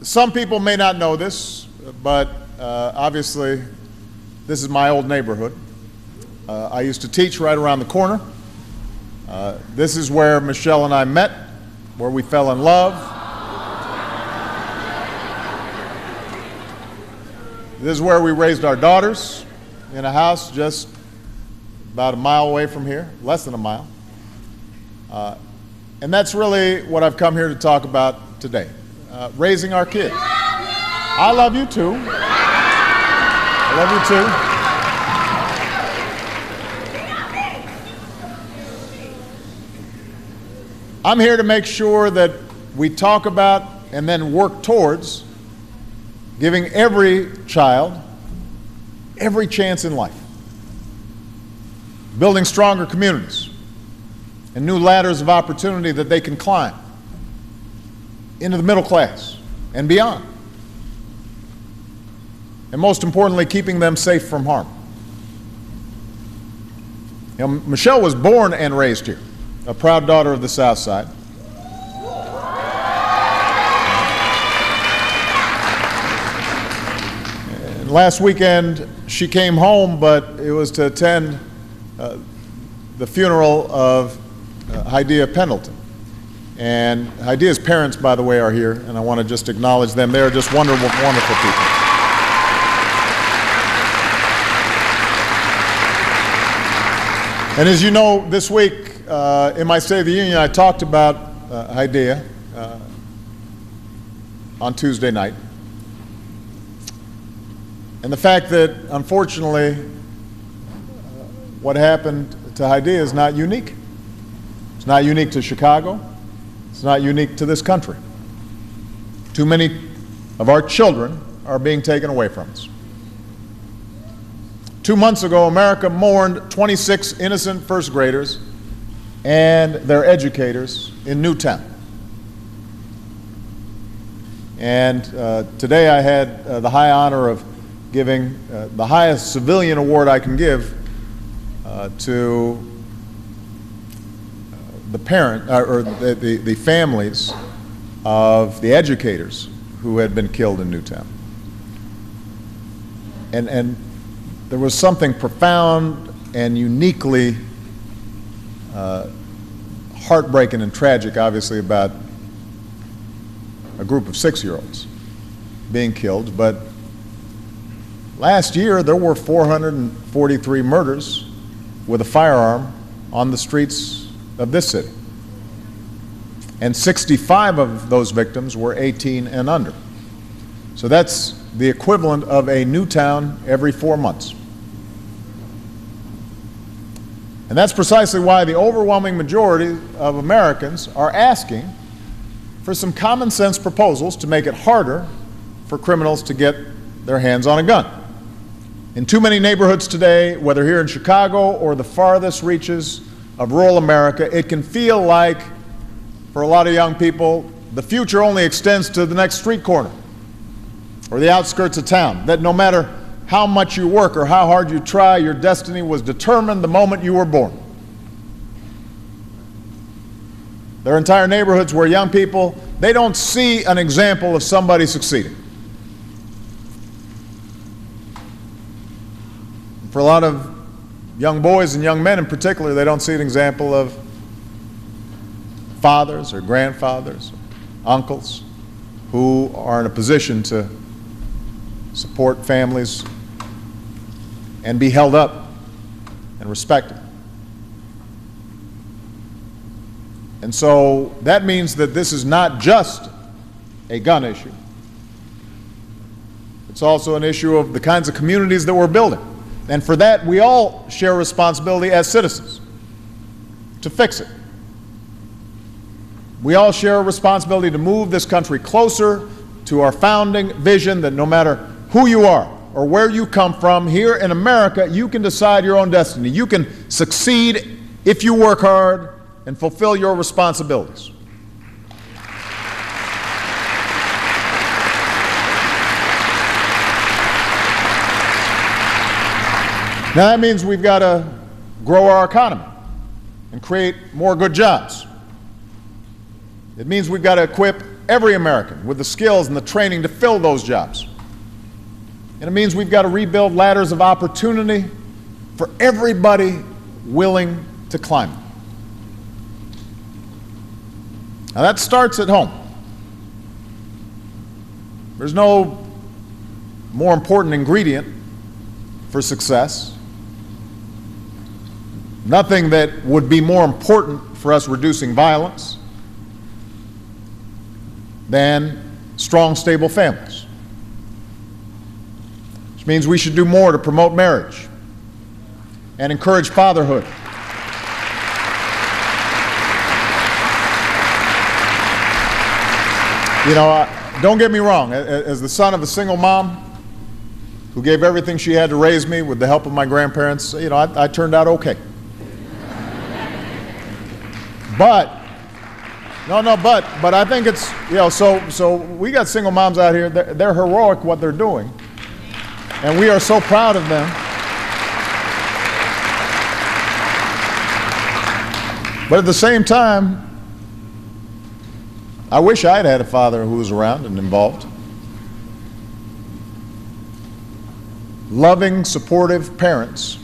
Some people may not know this, but obviously this is my old neighborhood. I used to teach right around the corner. This is where Michelle and I met, where we fell in love. This is where we raised our daughters, in a house just about a mile away from here, less than a mile. And that's really what I've come here to talk about today, raising our kids. I love you too. I love you too. I'm here to make sure that we talk about and then work towards giving every child every chance in life, building stronger communities and new ladders of opportunity that they can climb into the middle class and beyond, and most importantly, keeping them safe from harm. You know, Michelle was born and raised here, a proud daughter of the South Side. And last weekend, she came home, but it was to attend the funeral of Hyde Pendleton. And Hydea's parents, by the way, are here, and I want to just acknowledge them. They are just wonderful, wonderful people. And as you know, this week in my State of the Union, I talked about Hyde on Tuesday night. And the fact that, unfortunately, what happened to Hyde is not unique. It's not unique to Chicago. It's not unique to this country. Too many of our children are being taken away from us. 2 months ago, America mourned 26 innocent first graders and their educators in Newtown. And today I had the high honor of giving the highest civilian award I can give to the the families of the educators who had been killed in Newtown. And there was something profound and uniquely heartbreaking and tragic, obviously, about a group of 6-year-olds being killed. But last year, there were 443 murders with a firearm on the streets of this city. And 65 of those victims were 18 and under. So that's the equivalent of a new town every 4 months. And that's precisely why the overwhelming majority of Americans are asking for some common sense proposals to make it harder for criminals to get their hands on a gun. In too many neighborhoods today, whether here in Chicago or the farthest reaches of rural America, it can feel like, for a lot of young people, the future only extends to the next street corner or the outskirts of town, that no matter how much you work or how hard you try, your destiny was determined the moment you were born. There are entire neighborhoods where young people, they don't see an example of somebody succeeding. For a lot of young boys and young men in particular, they don't see an example of fathers or grandfathers, or uncles who are in a position to support families and be held up and respected. And so that means that this is not just a gun issue. It's also an issue of the kinds of communities that we're building. And for that, we all share responsibility as citizens to fix it. We all share a responsibility to move this country closer to our founding vision that no matter who you are or where you come from, here in America, you can decide your own destiny. You can succeed if you work hard and fulfill your responsibilities. Now that means we've got to grow our economy and create more good jobs. It means we've got to equip every American with the skills and the training to fill those jobs. And it means we've got to rebuild ladders of opportunity for everybody willing to climb. Now that starts at home. There's no more important ingredient for success. Nothing that would be more important for us reducing violence than strong, stable families. Which means we should do more to promote marriage and encourage fatherhood. You know, don't get me wrong, as the son of a single mom who gave everything she had to raise me with the help of my grandparents, you know, I turned out okay. But I think it's, you know, so we got single moms out here, they're heroic what they're doing, and we are so proud of them. But at the same time, I wish I had had a father who was around and involved. Loving, supportive parents.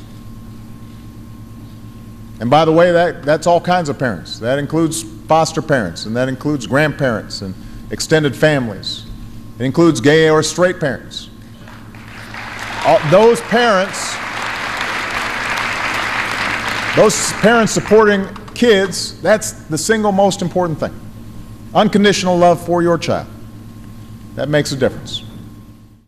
And by the way, that's all kinds of parents. That includes foster parents, and that includes grandparents and extended families. It includes gay or straight parents. Those parents supporting kids, that's the single most important thing. Unconditional love for your child. That makes a difference.